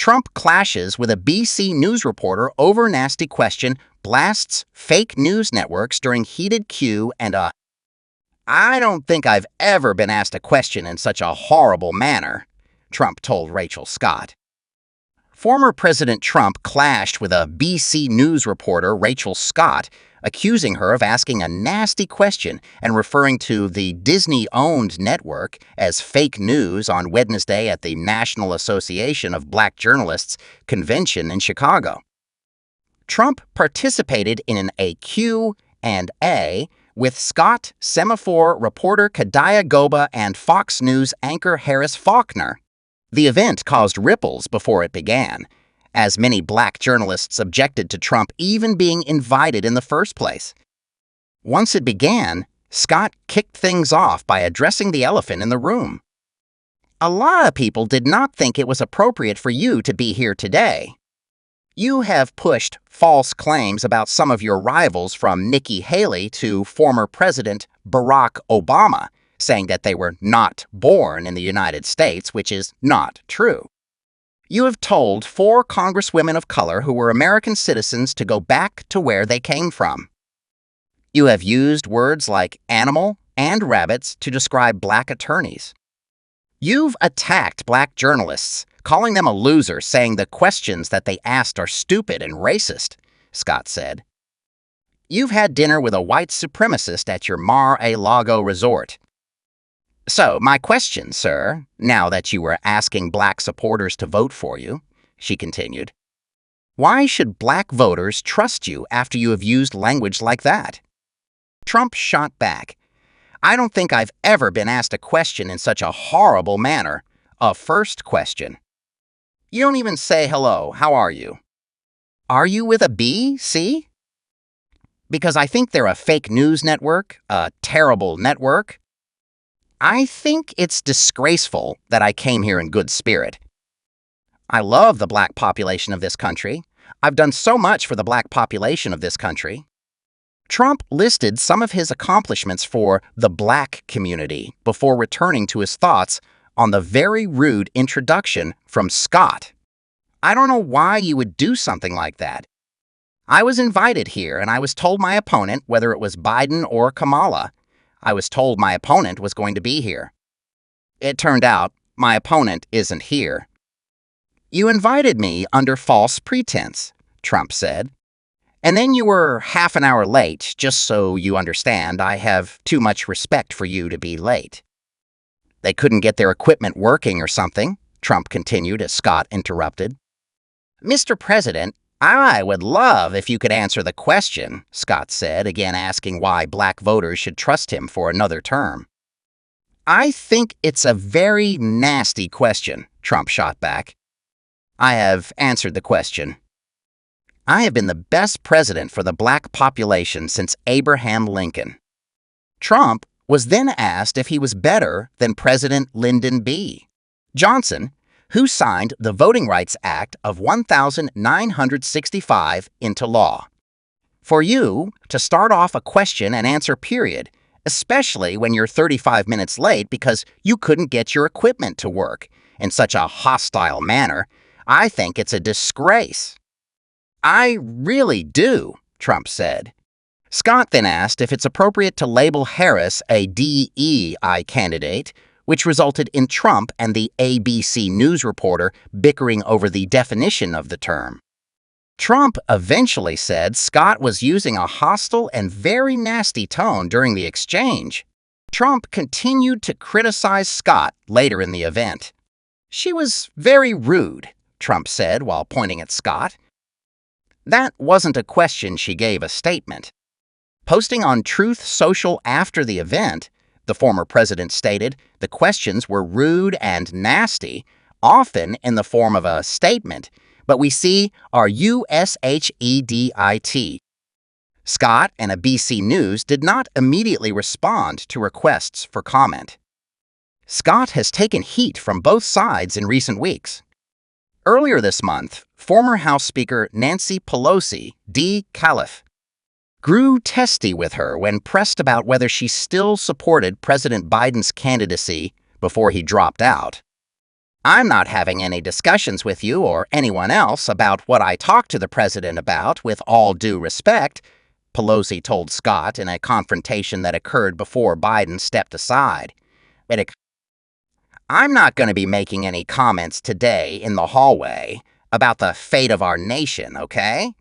Trump clashes with a BC News reporter over nasty question, blasts fake news networks during heated Q, and I don't think I've ever been asked a question in such a horrible manner, Trump told Rachel Scott. Former President Trump clashed with a BC News reporter, Rachel Scott, accusing her of asking a nasty question and referring to the Disney-owned network as fake news on Wednesday at the National Association of Black Journalists convention in Chicago. Trump participated in a Q&A with Scott, Semaphore reporter Kadaya Goba, and Fox News anchor Harris Faulkner. The event caused ripples before it began, as many black journalists objected to Trump even being invited in the first place. Once it began, Scott kicked things off by addressing the elephant in the room. "A lot of people did not think it was appropriate for you to be here today. You have pushed false claims about some of your rivals, from Nikki Haley to former President Barack Obama, saying that they were not born in the United States, which is not true. You have told 4 congresswomen of color who were American citizens to go back to where they came from. You have used words like animal and rabbits to describe black attorneys. You've attacked black journalists, calling them a loser, saying the questions that they asked are stupid and racist," Scott said. "You've had dinner with a white supremacist at your Mar-a-Lago resort. So, my question, sir, now that you were asking black supporters to vote for you," she continued, "why should black voters trust you after you have used language like that?" Trump shot back, "I don't think I've ever been asked a question in such a horrible manner. A first question. You don't even say hello, how are you? Are you with a B, C? Because I think they're a fake news network, a terrible network. I think it's disgraceful that I came here in good spirit. I love the black population of this country. I've done so much for the black population of this country." Trump listed some of his accomplishments for the black community before returning to his thoughts on the very rude introduction from Scott. "I don't know why you would do something like that. I was invited here, and I was told my opponent, whether it was Biden or Kamala, I was told my opponent was going to be here. It turned out my opponent isn't here. You invited me under false pretense," Trump said. "And then you were half an hour late. Just so you understand, I have too much respect for you to be late." "They couldn't get their equipment working or something," Trump continued as Scott interrupted. "Mr. President, I would love if you could answer the question," Scott said, again asking why black voters should trust him for another term. "I think it's a very nasty question," Trump shot back. "I have answered the question. I have been the best president for the black population since Abraham Lincoln." Trump was then asked if he was better than President Lyndon B. Johnson, who signed the Voting Rights Act of 1965 into law. "For you to start off a question and answer period, especially when you're 35 minutes late because you couldn't get your equipment to work in such a hostile manner, I think it's a disgrace." "I really do," Trump said. Scott then asked if it's appropriate to label Harris a DEI candidate, which resulted in Trump and the ABC News reporter bickering over the definition of the term. Trump eventually said Scott was using a hostile and very nasty tone during the exchange. Trump continued to criticize Scott later in the event. "She was very rude," Trump said while pointing at Scott. "That wasn't a question, she gave a statement." Posting on Truth Social after the event, the former president stated the questions were rude and nasty, often in the form of a statement, but we see our USHEDIT. Scott and ABC News did not immediately respond to requests for comment. Scott has taken heat from both sides in recent weeks. Earlier this month, former House Speaker Nancy Pelosi, D. Calif, grew testy with her when pressed about whether she still supported President Biden's candidacy before he dropped out. I'm not having any discussions with you or anyone else about what I talked to the president about, with all due respect, Pelosi told Scott in a confrontation that occurred before Biden stepped aside. I'm not going to be making any comments today in the hallway about the fate of our nation, okay?